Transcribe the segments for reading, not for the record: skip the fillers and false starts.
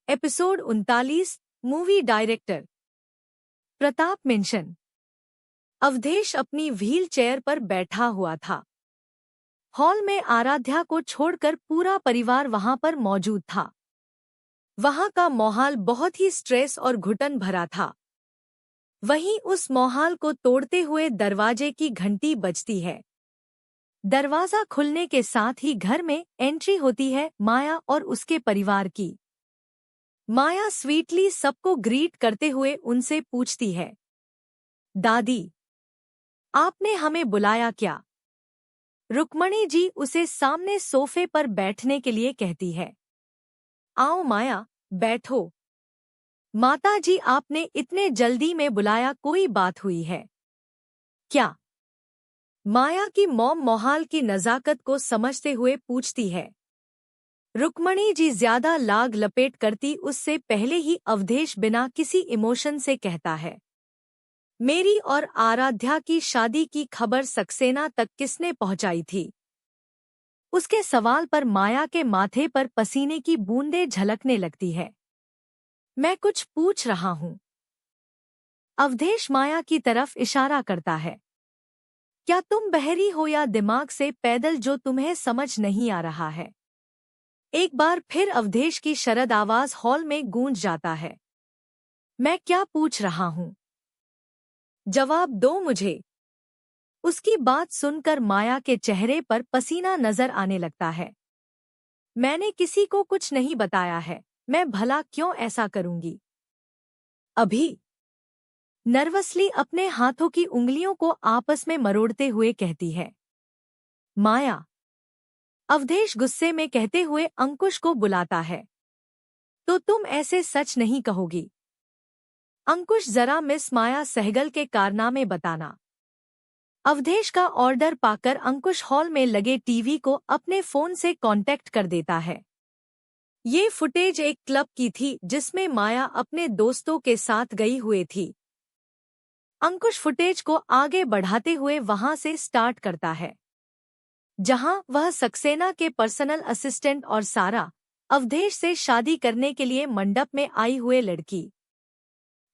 Episode 39। Movie director Pratap mansion. Awadhesh अपनी wheel chair पर बैठा हुआ था। हॉल में आराध्या को छोड़कर पूरा परिवार वहां पर मौजूद था। वहां का माहौल बहुत ही स्ट्रेस और घुटन भरा था। वहीं उस माहौल को तोड़ते हुए दरवाजे की घंटी बजती है। दरवाजा खुलने के साथ ही घर में एंट्री होती है माया और उसके परिवार की। माया स्वीटली सबको ग्रीट करते हुए उनसे पूछती है, दादी, आपने हमें बुलाया क्या? रुक्मणी जी उसे सामने सोफे पर बैठने के लिए कहती है। आओ माया, बैठो। माता जी, आपने इतने जल्दी में बुलाया, कोई बात हुई है क्या? माया की मॉम मोहाल की नज़ाकत को समझते हुए पूछती है। रुक्मणी जी ज्यादा लाग लपेट करती उससे पहले ही अवधेश बिना किसी इमोशन से कहता है, मेरी और आराध्या की शादी की खबर सक्सेना तक किसने पहुंचाई थी? उसके सवाल पर माया के माथे पर पसीने की बूंदें झलकने लगती है। मैं कुछ पूछ रहा हूं। अवधेश माया की तरफ इशारा करता है। क्या तुम बहरी हो या दिमाग से पैदल जो तुम्हें समझ नहीं आ रहा है? एक बार फिर अवधेश की शरद आवाज हॉल में गूंज जाता है। मैं क्या पूछ रहा हूं? जवाब दो मुझे। उसकी बात सुनकर माया के चेहरे पर पसीना नजर आने लगता है। मैंने किसी को कुछ नहीं बताया है, मैं भला क्यों ऐसा करूंगी? अभी नर्वसली अपने हाथों की उंगलियों को आपस में मरोड़ते हुए कहती है। माया। अवधेश गुस्से में कहते हुए अंकुश को बुलाता है। तो तुम ऐसे सच नहीं कहोगी? अंकुश, जरा मिस माया सहगल के कारनामे बताना। अवधेश का ऑर्डर पाकर अंकुश हॉल में लगे टीवी को अपने फोन से कांटेक्ट कर देता है। ये फुटेज एक क्लब की थी जिसमें माया अपने दोस्तों के साथ गई हुई थी। अंकुश फुटेज को आगे बढ़ाते हुए वहां से स्टार्ट करता है, जहां वह सक्सेना के पर्सनल असिस्टेंट और सारा, अवधेश से शादी करने के लिए मंडप में आई हुए लड़की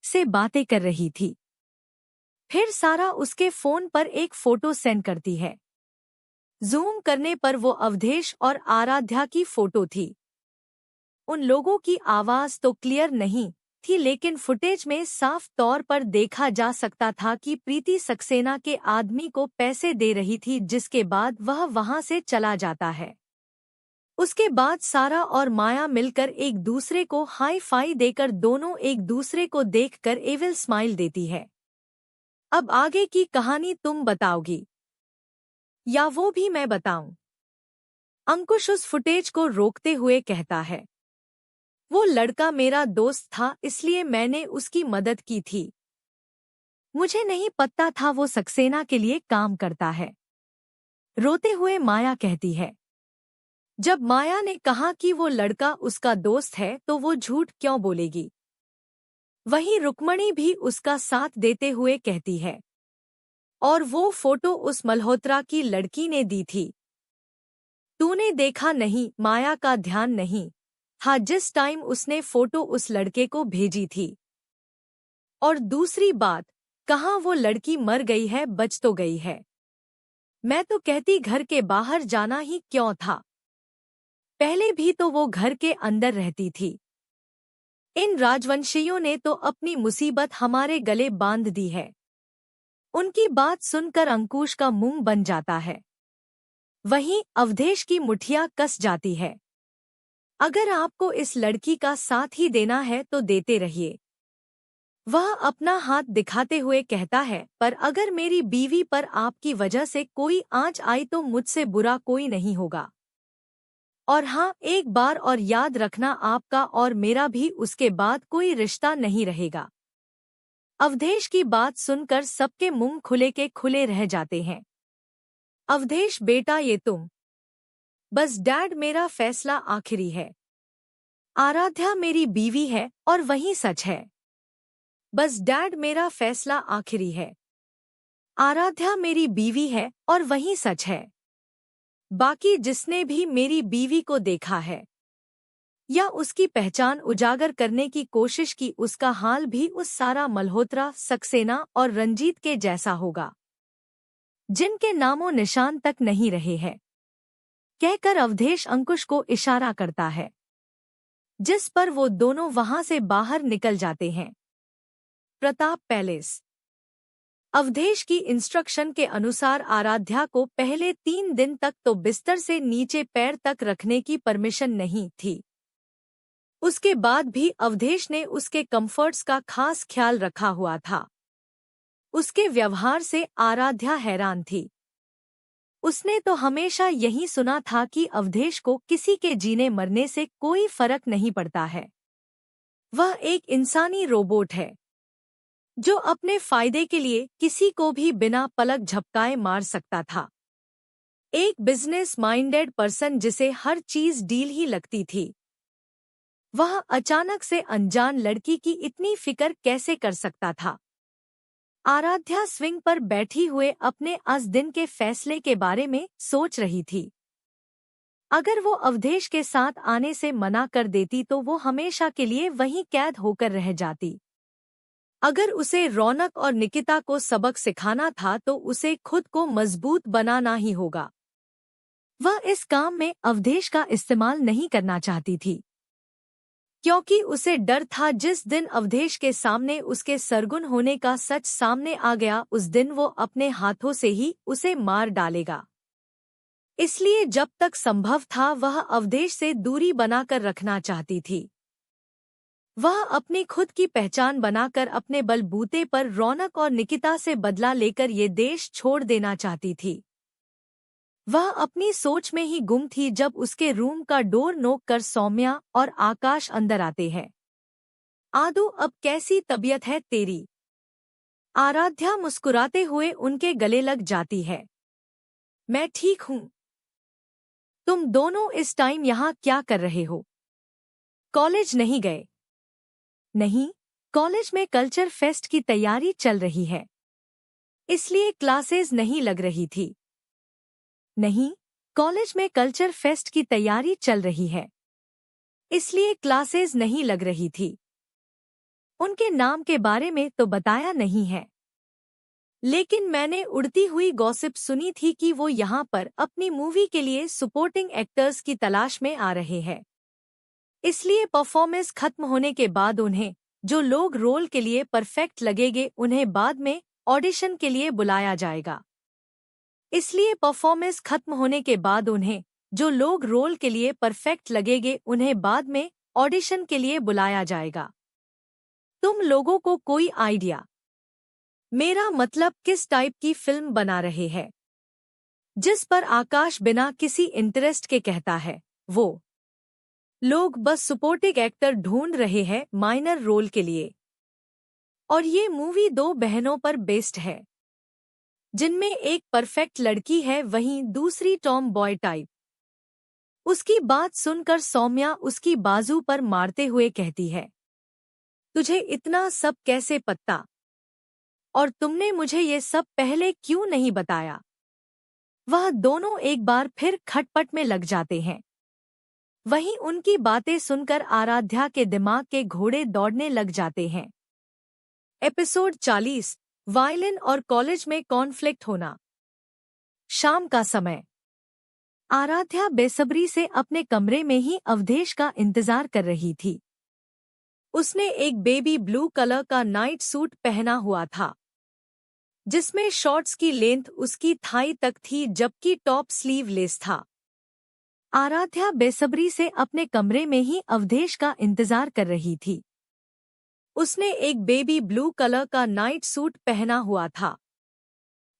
से बातें कर रही थी। फिर सारा उसके फोन पर एक फोटो सेंड करती है। जूम करने पर वो अवधेश और आराध्या की फोटो थी। उन लोगों की आवाज तो क्लियर नहीं थी, लेकिन फुटेज में साफ तौर पर देखा जा सकता था कि प्रीति सक्सेना के आदमी को पैसे दे रही थी, जिसके बाद वह वहां से चला जाता है। उसके बाद सारा और माया मिलकर एक दूसरे को हाई फाई देकर दोनों एक दूसरे को देखकर एविल स्माइल देती है। अब आगे की कहानी तुम बताओगी या वो भी मैं बताऊं? अंकुश उस फुटेज को रोकते हुए कहता है। वो लड़का मेरा दोस्त था, इसलिए मैंने उसकी मदद की थी। मुझे नहीं पता था वो सक्सेना के लिए काम करता है। रोते हुए माया कहती है। जब माया ने कहा कि वो लड़का उसका दोस्त है तो वो झूठ क्यों बोलेगी? वहीं रुक्मणी भी उसका साथ देते हुए कहती है, और वो फोटो उस मल्होत्रा की लड़की ने दी थी। तूने देखा नहीं? माया का ध्यान नहीं था जिस टाइम उसने फोटो उस लड़के को भेजी थी। और दूसरी बात, कहाँ वो लड़की मर गई है, बच तो गई है। मैं तो कहती घर के बाहर जाना ही क्यों था? पहले भी तो वो घर के अंदर रहती थी। इन राजवंशियों ने तो अपनी मुसीबत हमारे गले बांध दी है। उनकी बात सुनकर अंकुश का मुंह बन जाता है। वहीं अवधेश की मुठिया कस जाती है। अगर आपको इस लड़की का साथ ही देना है तो देते रहिए। वह अपना हाथ दिखाते हुए कहता है, पर अगर मेरी बीवी पर आपकी वजह से कोई आंच आई तो मुझसे बुरा कोई नहीं होगा। और हाँ, एक बार और याद रखना, आपका और मेरा भी उसके बाद कोई रिश्ता नहीं रहेगा। अवधेश की बात सुनकर सबके मुंह खुले के खुले रह जाते हैं। अवधेश बेटा, ये तुम बस डैड, मेरा फैसला आखिरी है। आराध्या मेरी बीवी है और वही सच है। बस डैड, मेरा फैसला आखिरी है। आराध्या मेरी बीवी है और वही सच है। बाकी जिसने भी मेरी बीवी को देखा है या उसकी पहचान उजागर करने की कोशिश की, उसका हाल भी उस सारा मल्होत्रा, सक्सेना और रंजीत के जैसा होगा, जिनके नामों निशान तक नहीं रहे हैं, कहकर अवधेश अंकुश को इशारा करता है, जिस पर वो दोनों वहां से बाहर निकल जाते हैं। प्रताप पैलेस। अवधेश की इंस्ट्रक्शन के अनुसार आराध्या को पहले 3 दिन तक तो बिस्तर से नीचे पैर तक रखने की परमिशन नहीं थी। उसके बाद भी अवधेश ने उसके कंफर्ट्स का खास ख्याल रखा हुआ था। उसके व्यवहार से आराध्या हैरान थी। उसने तो हमेशा यही सुना था कि अवधेश को किसी के जीने मरने से कोई फर्क नहीं पड़ता है। वह एक इंसानी रोबोट है, जो अपने फायदे के लिए किसी को भी बिना पलक झपकाए मार सकता था। एक बिजनेस माइंडेड पर्सन जिसे हर चीज डील ही लगती थी। वह अचानक से अनजान लड़की की इतनी फिक्र कैसे कर सकता था? आराध्या स्विंग पर बैठी हुए अपने आज दिन के फैसले के बारे में सोच रही थी। अगर वो अवधेश के साथ आने से मना कर देती तो वो हमेशा के लिए वहीं कैद होकर रह जाती। अगर उसे रौनक और निकिता को सबक सिखाना था तो उसे खुद को मजबूत बनाना ही होगा। वह इस काम में अवधेश का इस्तेमाल नहीं करना चाहती थी, क्योंकि उसे डर था जिस दिन अवधेश के सामने उसके सरगुन होने का सच सामने आ गया, उस दिन वो अपने हाथों से ही उसे मार डालेगा। इसलिए जब तक संभव था वह अवधेश से दूरी बनाकर रखना चाहती थी। वह अपनी खुद की पहचान बनाकर अपने बलबूते पर रौनक और निकिता से बदला लेकर ये देश छोड़ देना चाहती थी। वह अपनी सोच में ही गुम थी जब उसके रूम का डोर नोक कर सौम्या और आकाश अंदर आते हैं। आदू, अब कैसी तबीयत है तेरी? आराध्या मुस्कुराते हुए उनके गले लग जाती है। मैं ठीक हूँ। तुम दोनों इस टाइम यहाँ क्या कर रहे हो? कॉलेज नहीं गए? नहीं, कॉलेज में कल्चर फेस्ट की तैयारी चल रही है, इसलिए क्लासेस नहीं लग रही थी। नहीं, कॉलेज में कल्चर फेस्ट की तैयारी चल रही है, इसलिए क्लासेस नहीं लग रही थी। उनके नाम के बारे में तो बताया नहीं है, लेकिन मैंने उड़ती हुई गॉसिप सुनी थी कि वो यहाँ पर अपनी मूवी के लिए सपोर्टिंग एक्टर्स की तलाश में आ रहे हैं। इसलिए परफॉर्मेंस खत्म होने के बाद उन्हें जो लोग रोल के लिए परफेक्ट लगेंगे उन्हें बाद में ऑडिशन के लिए बुलाया जाएगा। इसलिए परफॉर्मेंस खत्म होने के बाद उन्हें जो लोग रोल के लिए परफेक्ट लगेंगे उन्हें बाद में ऑडिशन के लिए बुलाया जाएगा। तुम लोगों को कोई आइडिया? मेरा मतलब किस टाइप की फिल्म बना रहे हैं? जिस पर आकाश बिना किसी इंटरेस्ट के कहता है, वो लोग बस सपोर्टिंग एक्टर ढूंढ रहे हैं माइनर रोल के लिए। और ये मूवी 2 बहनों पर बेस्ड है, जिनमें एक परफेक्ट लड़की है वहीं दूसरी टॉम बॉय टाइप। उसकी बात सुनकर सौम्या उसकी बाजू पर मारते हुए कहती है, तुझे इतना सब कैसे पता? और तुमने मुझे ये सब पहले क्यों नहीं बताया? वह दोनों एक बार फिर खटपट में लग जाते हैं। वहीं उनकी बातें सुनकर आराध्या के दिमाग के घोड़े दौड़ने लग जाते हैं। एपिसोड 40, वायलिन और कॉलेज में कॉन्फ्लिक्ट होना। शाम का समय। आराध्या बेसब्री से अपने कमरे में ही अवधेश का इंतजार कर रही थी। उसने एक बेबी ब्लू कलर का नाइट सूट पहना हुआ था, जिसमें शॉर्ट्स की लेंथ उसकी थाई तक थी जबकि टॉप स्लीवलेस था। आराध्या बेसब्री से अपने कमरे में ही अवधेश का इंतजार कर रही थी। उसने एक बेबी ब्लू कलर का नाइट सूट पहना हुआ था,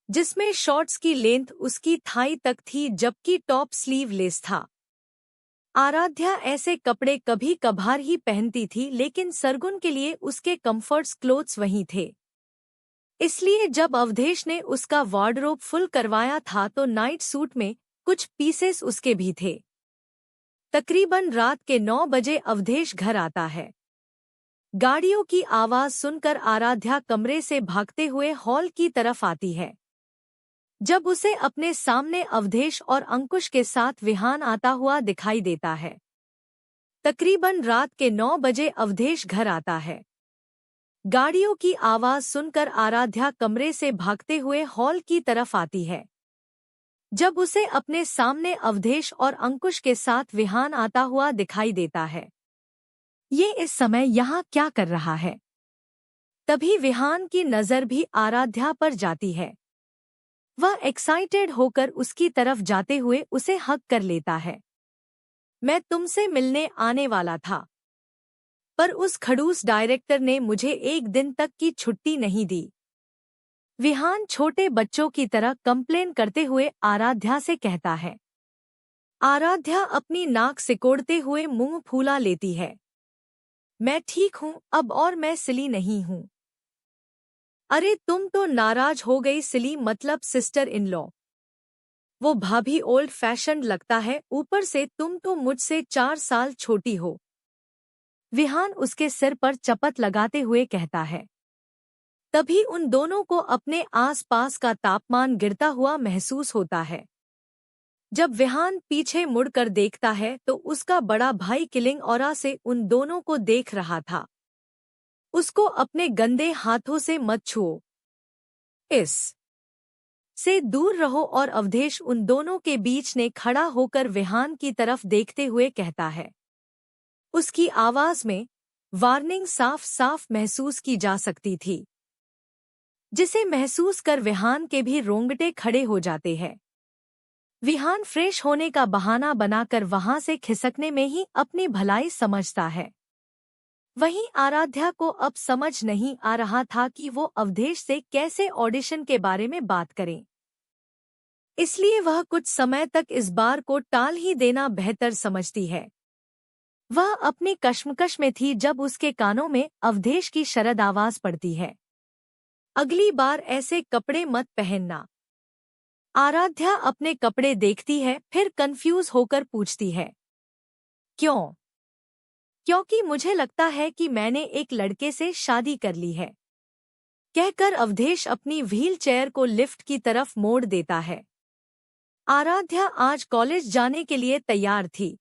जिसमें शॉर्ट्स की लेंथ उसकी थाई तक थी जबकि टॉप स्लीवलेस था। आराध्या ऐसे कपड़े कभी कभार ही पहनती थी, लेकिन सरगुन के लिए उसके कंफर्ट्स क्लोथ्स वही थे। इसलिए जब अवधेश ने उसका वार्डरोब फुल करवाया था तो नाइट सूट में कुछ पीसेस उसके भी थे। तकरीबन रात के 9 बजे अवधेश घर आता है। गाड़ियों की आवाज सुनकर आराध्या कमरे से भागते हुए हॉल की तरफ आती है। जब उसे अपने सामने अवधेश और अंकुश के साथ विहान आता हुआ दिखाई देता है, तकरीबन रात के 9 बजे अवधेश घर आता है। गाड़ियों की आवाज सुनकर आराध्या कमरे से भागते हुए हॉल की तरफ आती है। जब उसे अपने सामने अवधेश और अंकुश के साथ विहान आता हुआ दिखाई देता है। ये इस समय यहाँ क्या कर रहा है? तभी विहान की नजर भी आराध्या पर जाती है। वह एक्साइटेड होकर उसकी तरफ जाते हुए उसे हग कर लेता है। मैं तुमसे मिलने आने वाला था, पर उस खड़ूस डायरेक्टर ने मुझे एक दिन तक की छुट्टी नहीं दी। विहान छोटे बच्चों की तरह कंप्लेन करते हुए आराध्या से कहता है। आराध्या अपनी नाक सिकोड़ते हुए मुंह फूला लेती है। मैं ठीक हूँ अब और मैं सिली नहीं हूँ। अरे तुम तो नाराज हो गई सिली, मतलब सिस्टर इन लॉ। वो भाभी ओल्ड फैशन लगता है, ऊपर से तुम तो मुझसे 4 साल छोटी हो। विहान उसके सिर पर चपत लगाते हुए कहता है। तभी उन दोनों को अपने आसपास का तापमान गिरता हुआ महसूस होता है। जब विहान पीछे मुड़कर देखता है तो उसका बड़ा भाई किलिंग ऑरा से उन दोनों को देख रहा था। उसको अपने गंदे हाथों से मत छुओ, इस से दूर रहो। और अवधेश उन दोनों के बीच ने खड़ा होकर विहान की तरफ देखते हुए कहता है। उसकी आवाज में वार्निंग साफ साफ महसूस की जा सकती थी, जिसे महसूस कर विहान के भी रोंगटे खड़े हो जाते हैं। विहान फ्रेश होने का बहाना बनाकर वहां से खिसकने में ही अपनी भलाई समझता है। वहीं आराध्या को अब समझ नहीं आ रहा था कि वो अवधेश से कैसे ऑडिशन के बारे में बात करें। इसलिए वह कुछ समय तक इस बार को टाल ही देना बेहतर समझती है। वह अपनी कश्मकश में थी जब उसके कानों में अवधेश की शरद आवाज पड़ती है। अगली बार ऐसे कपड़े मत पहनना। आराध्या अपने कपड़े देखती है, फिर कंफ्यूज होकर पूछती है। क्यों? क्योंकि मुझे लगता है कि मैंने एक लड़के से शादी कर ली है, कहकर अवधेश अपनी व्हील चेयर को लिफ्ट की तरफ मोड़ देता है। आराध्या आज कॉलेज जाने के लिए तैयार थी।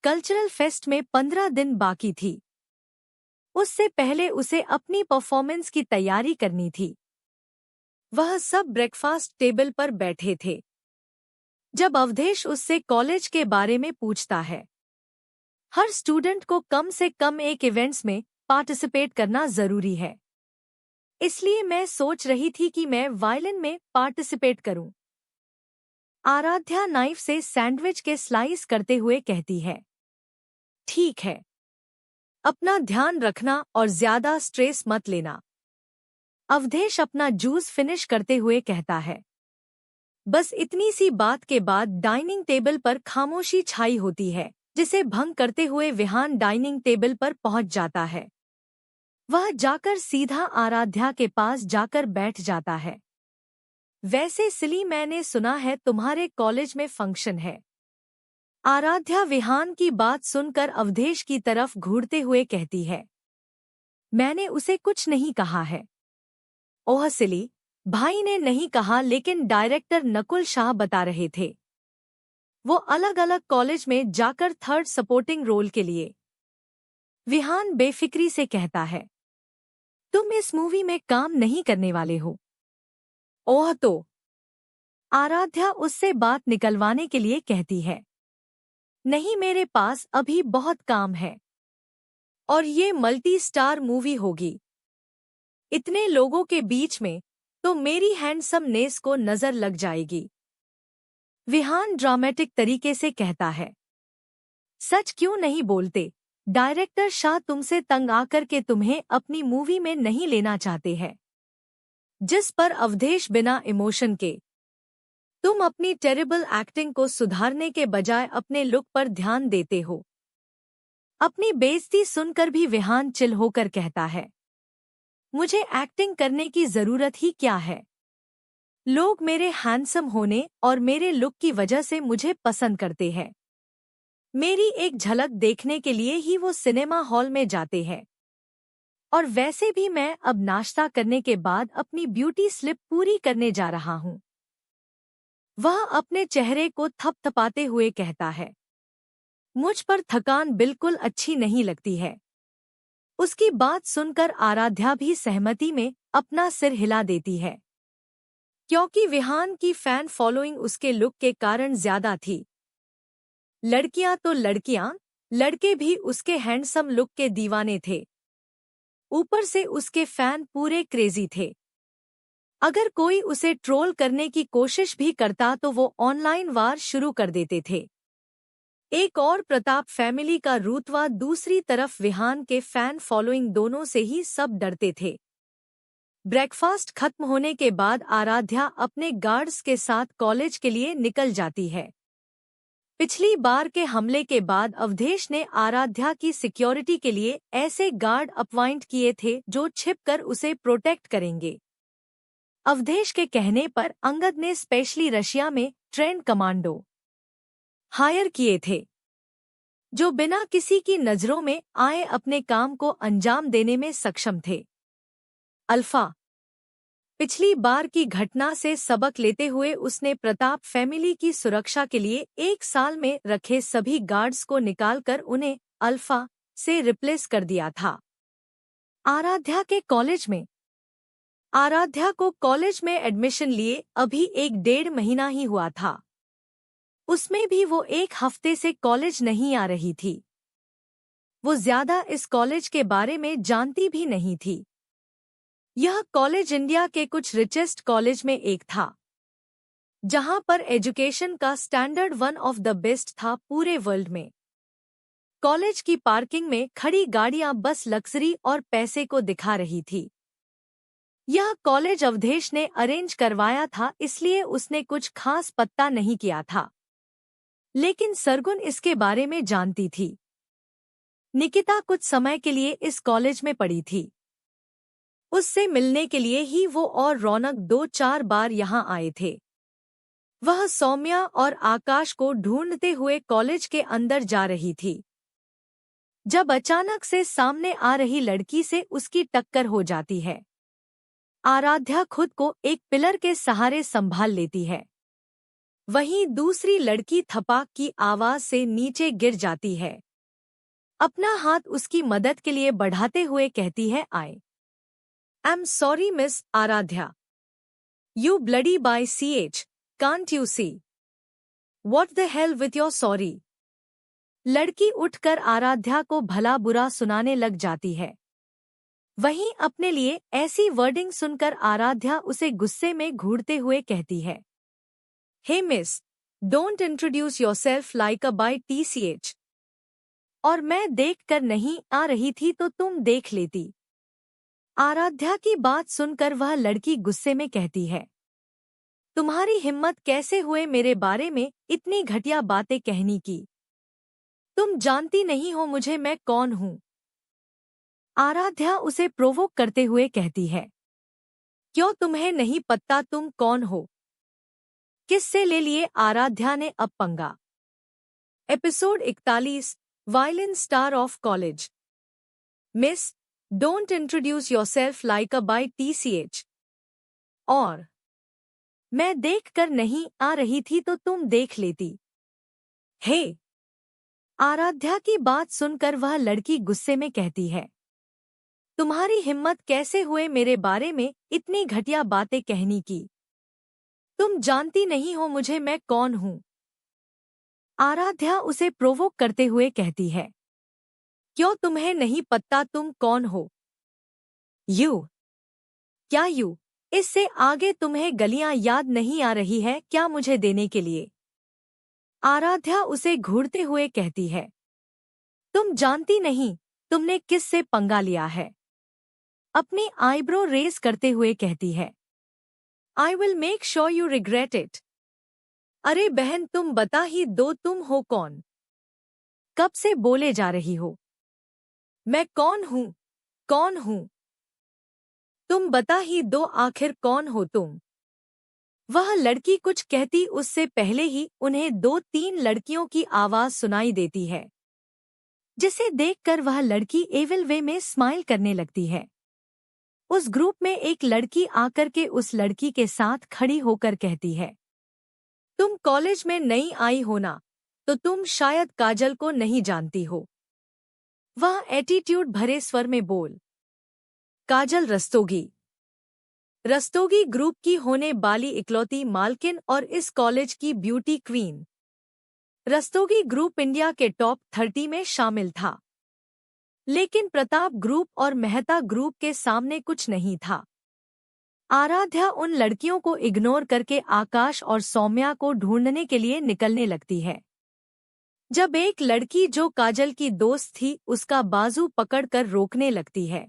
कल्चरल फेस्ट में 15 दिन बाकी थी। उससे पहले उसे अपनी परफॉर्मेंस की तैयारी करनी थी। वह सब ब्रेकफास्ट टेबल पर बैठे थे जब अवधेश उससे कॉलेज के बारे में पूछता है। हर स्टूडेंट को कम से कम एक इवेंट्स में पार्टिसिपेट करना जरूरी है, इसलिए मैं सोच रही थी कि मैं वायलिन में पार्टिसिपेट करूं। आराध्या नाइफ से सैंडविच के स्लाइस करते हुए कहती है। ठीक है, अपना ध्यान रखना और ज्यादा स्ट्रेस मत लेना। अवधेश अपना जूस फिनिश करते हुए कहता है। बस इतनी सी बात के बाद डाइनिंग टेबल पर खामोशी छाई होती है, जिसे भंग करते हुए विहान डाइनिंग टेबल पर पहुंच जाता है। वह जाकर सीधा आराध्या के पास जाकर बैठ जाता है। वैसे सिली, मैंने सुना है तुम्हारे कॉलेज में फंक्शन है। आराध्या विहान की बात सुनकर अवधेश की तरफ घूरते हुए कहती है। मैंने उसे कुछ नहीं कहा है। ओह सिली, भाई ने नहीं कहा, लेकिन डायरेक्टर नकुल शाह बता रहे थे। वो अलग अलग कॉलेज में जाकर थर्ड सपोर्टिंग रोल के लिए। विहान बेफिक्री से कहता है। तुम इस मूवी में काम नहीं करने वाले हो? ओह तो। आराध्या उससे बात निकलवाने के लिए कहती है। नहीं, मेरे पास अभी बहुत काम है, और ये मल्टी स्टार मूवी होगी। इतने लोगों के बीच में तो मेरी हैंडसमनेस को नजर लग जाएगी। विहान ड्रामेटिक तरीके से कहता है। सच क्यों नहीं बोलते? डायरेक्टर शाह तुमसे तंग आकर के तुम्हें अपनी मूवी में नहीं लेना चाहते हैं। जिस पर अवधेश बिना इमोशन के। तुम अपनी टेरिबल एक्टिंग को सुधारने के बजाय अपने लुक पर ध्यान देते हो। अपनी बेइज्जती सुनकर भी विहान चिल होकर कहता है। मुझे एक्टिंग करने की जरूरत ही क्या है? लोग मेरे हैंडसम होने और मेरे लुक की वजह से मुझे पसंद करते हैं। मेरी एक झलक देखने के लिए ही वो सिनेमा हॉल में जाते हैं। और वैसे भी मैं अब नाश्ता करने के बाद अपनी ब्यूटी स्लिप पूरी करने जा रहा हूँ। वह अपने चेहरे को थपथपाते हुए कहता है। मुझ पर थकान बिल्कुल अच्छी नहीं लगती है। उसकी बात सुनकर आराध्या भी सहमति में अपना सिर हिला देती है, क्योंकि विहान की फैन फॉलोइंग उसके लुक के कारण ज्यादा थी। लड़कियां तो लड़कियां, लड़के भी उसके हैंडसम लुक के दीवाने थे। ऊपर से उसके फैन पूरे क्रेजी थे। अगर कोई उसे ट्रोल करने की कोशिश भी करता तो वो ऑनलाइन वार शुरू कर देते थे। एक और प्रताप फैमिली का रूतवा, दूसरी तरफ विहान के फैन फॉलोइंग, दोनों से ही सब डरते थे। ब्रेकफास्ट खत्म होने के बाद आराध्या अपने गार्ड्स के साथ कॉलेज के लिए निकल जाती है। पिछली बार के हमले के बाद अवधेश ने आराध्या की सिक्योरिटी के लिए ऐसे गार्ड अपॉइंट किए थे जो छिपकर उसे प्रोटेक्ट करेंगे। अवधेश के कहने पर अंगद ने स्पेशली रशिया में ट्रेंड कमांडो हायर किए थे, जो बिना किसी की नजरों में आए अपने काम को अंजाम देने में सक्षम थे। अल्फा पिछली बार की घटना से सबक लेते हुए उसने प्रताप फैमिली की सुरक्षा के लिए 1 साल में रखे सभी गार्ड्स को निकालकर उन्हें अल्फा से रिप्लेस कर दिया था। आराध्या को कॉलेज में एडमिशन लिए अभी 1-1.5 महीना ही हुआ था। उसमें भी वो 1 हफ्ते से कॉलेज नहीं आ रही थी। वो ज्यादा इस कॉलेज के बारे में जानती भी नहीं थी। यह कॉलेज इंडिया के कुछ रिचेस्ट कॉलेज में एक था, जहां पर एजुकेशन का standard one of the best था पूरे वर्ल्ड में। कॉलेज की पार्किंग में खड़ी गाड़ियां बस लग्जरी और पैसे को दिखा रही थी। यह कॉलेज अवधेश ने अरेंज करवाया था, इसलिए उसने कुछ खास पता नहीं किया था, लेकिन सरगुन इसके बारे में जानती थी। निकिता कुछ समय के लिए इस कॉलेज में पढ़ी थी। उससे मिलने के लिए ही वो और रौनक 2-4 बार यहाँ आए थे। वह सौम्या और आकाश को ढूंढते हुए कॉलेज के अंदर जा रही थी, जब अचानक से सामने आ रही लड़की से उसकी टक्कर हो जाती है। आराध्या खुद को एक पिलर के सहारे संभाल लेती है। वहीं दूसरी लड़की थपाक की आवाज से नीचे गिर जाती है। अपना हाथ उसकी मदद के लिए बढ़ाते हुए कहती है, I'm sorry, Miss Aradhya. You bloody by CH, can't you see? What the hell with your sorry? लड़की उठकर आराध्या को भला बुरा सुनाने लग जाती है। वहीं अपने लिए ऐसी वर्डिंग सुनकर आराध्या उसे गुस्से में घूरते हुए कहती है, Hey miss, don't introduce yourself like a by TCH. और मैं देख कर नहीं आ रही थी तो तुम देख लेती। आराध्या की बात सुनकर वह लड़की गुस्से में कहती है, तुम्हारी हिम्मत कैसे हुए मेरे बारे में इतनी घटिया बातें कहने की? तुम जानती नहीं हो मुझे मैं कौन हूँ। आराध्या उसे प्रोवोक करते हुए कहती है, क्यों तुम्हें नहीं पता तुम कौन हो? किससे ले लिए आराध्या ने अब पंगा। Episode 41, violin star of college. Miss, don't introduce yourself like a by TCH। और मैं देख कर नहीं आ रही थी तो तुम देख लेती। हे! आराध्या की बात सुनकर वह लड़की गुस्से में कहती है, तुम्हारी हिम्मत कैसे हुए मेरे बारे में इतनी घटिया बातें कहने की? तुम जानती नहीं हो मुझे मैं कौन हूँ। आराध्या उसे प्रोवोक करते हुए कहती है, क्यों तुम्हें नहीं पता तुम कौन हो? क्या यू? इससे आगे तुम्हें गलियां याद नहीं आ रही है क्या मुझे देने के लिए? आराध्या उसे घूरते हुए कहती है, तुम जानती नहीं तुमने किससे पंगा लिया है। अपनी आईब्रो रेस करते हुए कहती है, I will make sure you regret it. अरे बहन तुम बता ही दो तुम हो कौन? कब से बोले जा रही हो? मैं कौन हूँ? कौन हूँ? तुम बता ही दो आखिर कौन हो तुम? वह लड़की कुछ कहती उससे पहले ही उन्हें 2-3 लड़कियों की आवाज सुनाई देती है, जिसे देखकर वह लड़की एविल वे में स्माइल करने लगती है। उस ग्रुप में एक लड़की आकर के उस लड़की के साथ खड़ी होकर कहती है, तुम कॉलेज में नई आई हो ना, तो तुम शायद काजल को नहीं जानती हो। वह एटीट्यूड भरे स्वर में बोल। काजल रस्तोगी। रस्तोगी ग्रुप की होने वाली इकलौती मालकिन और इस कॉलेज की beauty queen. Rastogi group India के टॉप 30 में शामिल था, लेकिन प्रताप ग्रुप और मेहता ग्रुप के सामने कुछ नहीं था। आराध्या उन लड़कियों को इग्नोर करके आकाश और सौम्या को ढूंढने के लिए निकलने लगती है। जब एक लड़की जो काजल की दोस्त थी उसका बाजू पकड़कर रोकने लगती है।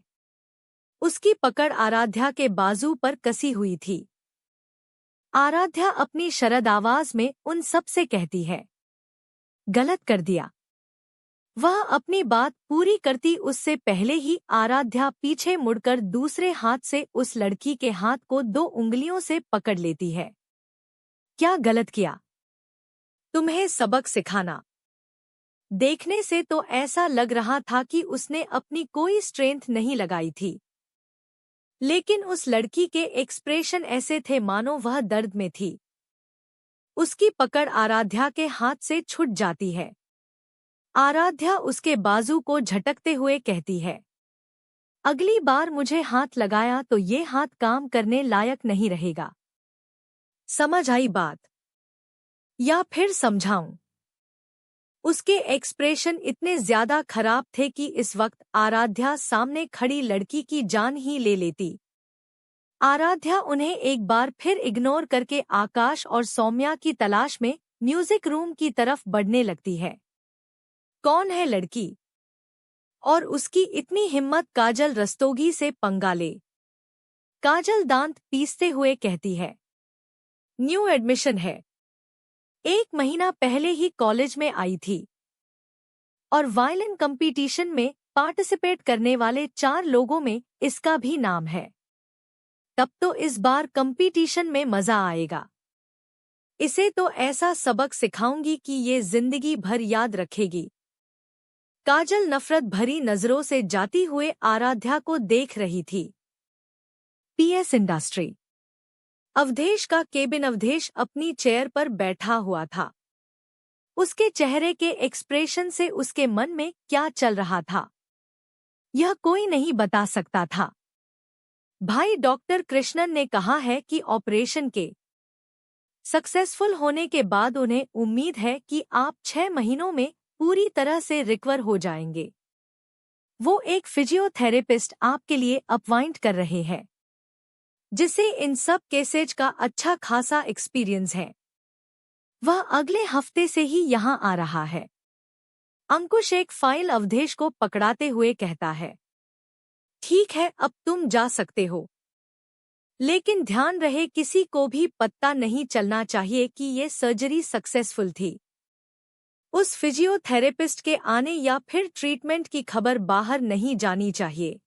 उसकी पकड़ आराध्या के बाजू पर कसी हुई थी। आराध्या अपनी शरद आवाज में उन सब से कहती है, गलत कर दिया। वह अपनी बात पूरी करती उससे पहले ही आराध्या पीछे मुड़कर दूसरे हाथ से उस लड़की के हाथ को 2 उंगलियों से पकड़ लेती है। क्या गलत किया? तुम्हें सबक सिखाना। देखने से तो ऐसा लग रहा था कि उसने अपनी कोई स्ट्रेंथ नहीं लगाई थी, लेकिन उस लड़की के एक्सप्रेशन ऐसे थे मानो वह दर्द में थी। उसकी पकड़ आराध्या के हाथ से छूट जाती है। आराध्या उसके बाजू को झटकते हुए कहती है, अगली बार मुझे हाथ लगाया तो ये हाथ काम करने लायक नहीं रहेगा। समझ आई बात? या फिर समझाऊं? उसके एक्सप्रेशन इतने ज्यादा खराब थे कि इस वक्त आराध्या सामने खड़ी लड़की की जान ही ले लेती। आराध्या उन्हें एक बार फिर इग्नोर करके आकाश और सौम्या की तलाश में म्यूजिक रूम की तरफ बढ़ने लगती है। कौन है लड़की? और उसकी इतनी हिम्मत काजल रस्तोगी से पंगा ले? काजल दांत पीसते हुए कहती है, न्यू एडमिशन है, 1 महीना पहले ही कॉलेज में आई थी और वायलिन कंपटीशन में पार्टिसिपेट करने वाले 4 लोगों में इसका भी नाम है। तब तो इस बार कंपटीशन में मजा आएगा। इसे तो ऐसा सबक सिखाऊंगी कि ये जिंदगी भर याद रखेगी। काजल नफरत भरी नजरों से जाती हुए आराध्या को देख रही थी। PS industry. अवधेश का केबिन। अवधेश अपनी चेयर पर बैठा हुआ था। उसके चेहरे के एक्सप्रेशन से उसके मन में क्या चल रहा था, यह कोई नहीं बता सकता था। भाई डॉक्टर कृष्णन ने कहा है कि ऑपरेशन के सक्सेसफुल होने के बाद उन्हें उम्मीद है कि आप 6 महीनों में पूरी तरह से रिकवर हो जाएंगे। वो एक फिजियोथेरेपिस्ट आपके लिए अपॉइंट कर रहे हैं, जिसे इन सब केसेज का अच्छा खासा एक्सपीरियंस है। वह अगले हफ्ते से ही यहाँ आ रहा है। अंकुश एक फाइल अवधेश को पकड़ाते हुए कहता है, ठीक है अब तुम जा सकते हो, लेकिन ध्यान रहे किसी को भी पता नहीं चलना चाहिए कि ये सर्जरी सक्सेसफुल थी। उस फिजियोथेरेपिस्ट के आने या फिर ट्रीटमेंट की खबर बाहर नहीं जानी चाहिए।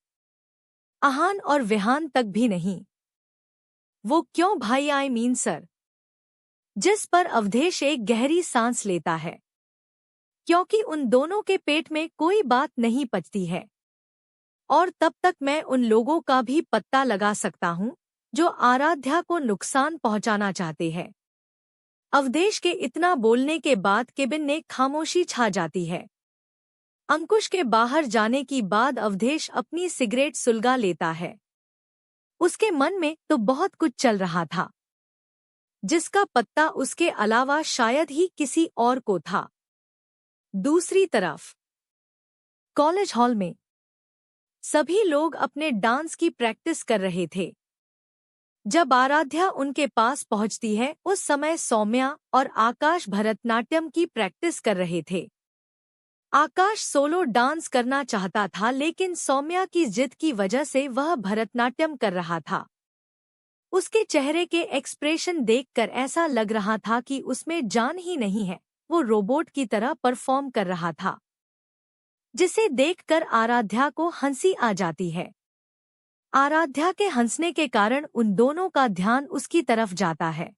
आहान और विहान तक भी नहीं। वो क्यों भाई? I mean sir. जिस पर अवधेश एक गहरी सांस लेता है, क्योंकि उन दोनों के पेट में कोई बात नहीं पचती है। और तब तक मैं उन लोगों का भी पता लगा सकता हूँ जो आराध्या को नुकसान पहुंचाना चाहते हैं। अवधेश के इतना बोलने के बाद केबिन में खामोशी छा जाती है। अंकुश के बाहर जाने की बाद अवधेश अपनी सिगरेट सुलगा लेता है। उसके मन में तो बहुत कुछ चल रहा था, जिसका पत्ता उसके अलावा शायद ही किसी और को था। दूसरी तरफ कॉलेज हॉल में सभी लोग अपने डांस की प्रैक्टिस कर रहे थे। जब आराध्या उनके पास पहुंचती है उस समय सौम्या और आकाश भरतनाट्यम की प्रैक्टिस कर रहे थे। आकाश सोलो डांस करना चाहता था, लेकिन सौम्या की जिद की वजह से वह भरतनाट्यम कर रहा था। उसके चेहरे के एक्सप्रेशन देखकर ऐसा लग रहा था कि उसमें जान ही नहीं है। वो रोबोट की तरह परफॉर्म कर रहा था, जिसे देखकर आराध्या को हंसी आ जाती है। आराध्या के हंसने के कारण उन दोनों का ध्यान उसकी तरफ जाता है।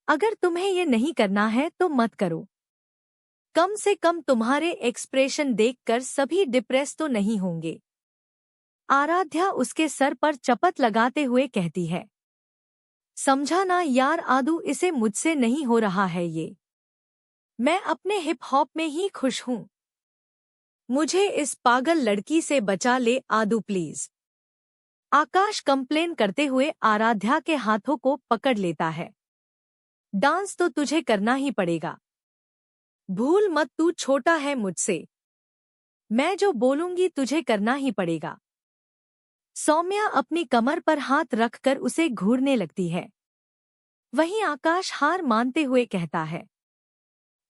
अगर तुम्हें ये नहीं करना है तो मत करो। कम से कम तुम्हारे एक्सप्रेशन देखकर सभी डिप्रेस तो नहीं होंगे। आराध्या उसके सर पर चपत लगाते हुए कहती है, समझा ना यार आदू, इसे मुझसे नहीं हो रहा है ये। मैं अपने हिप हॉप में ही खुश हूँ। मुझे इस पागल लड़की से बचा ले आदू प्लीज। आकाश कंप्लेन करते हुए आराध्या के हाथों को पकड़ लेता है। डांस तो तुझे करना ही पड़ेगा। भूल मत, तू छोटा है मुझसे। मैं जो बोलूंगी तुझे करना ही पड़ेगा। सौम्या अपनी कमर पर हाथ रखकर उसे घूरने लगती है। वहीं आकाश हार मानते हुए कहता है,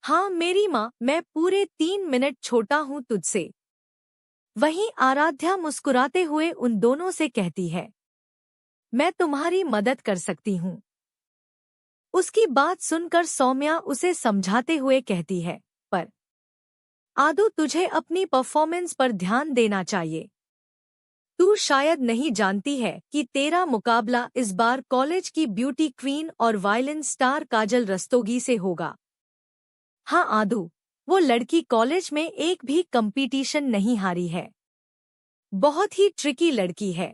हाँ मेरी माँ, मैं पूरे 3 मिनट छोटा हूँ तुझसे। वहीं आराध्या मुस्कुराते हुए उन दोनों से कहती है, मैं तुम्हारी मदद कर सकती हूँ। उसकी बात सुनकर सौम्या उसे समझाते हुए कहती है, पर आदू तुझे अपनी परफॉर्मेंस पर ध्यान देना चाहिए। तू शायद नहीं जानती है कि तेरा मुकाबला इस बार कॉलेज की ब्यूटी क्वीन और वायलिन स्टार काजल रस्तोगी से होगा। हाँ आदू, वो लड़की कॉलेज में एक भी कंपटीशन नहीं हारी है। बहुत ही ट्रिकी लड़की है।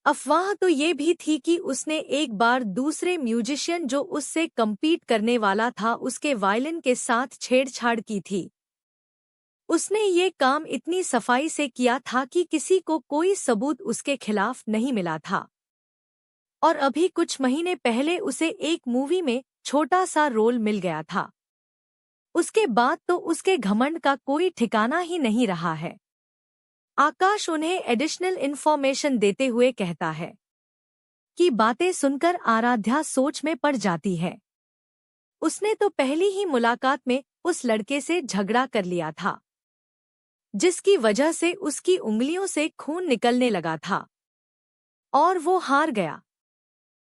अफवाह तो ये भी थी कि उसने एक बार दूसरे म्यूजिशियन जो उससे कम्पीट करने वाला था उसके वायलिन के साथ छेड़छाड़ की थी। उसने ये काम इतनी सफाई से किया था कि किसी को कोई सबूत उसके खिलाफ नहीं मिला था। और अभी कुछ महीने पहले उसे एक मूवी में छोटा सा रोल मिल गया था। उसके बाद तो उसके घमंड का कोई ठिकाना ही नहीं रहा है। आकाश उन्हें एडिशनल इन्फॉर्मेशन देते हुए कहता है कि बातें सुनकर आराध्या सोच में पड़ जाती है। उसने तो पहली ही मुलाकात में उस लड़के से झगड़ा कर लिया था, जिसकी वजह से उसकी उंगलियों से खून निकलने लगा था और वो हार गया।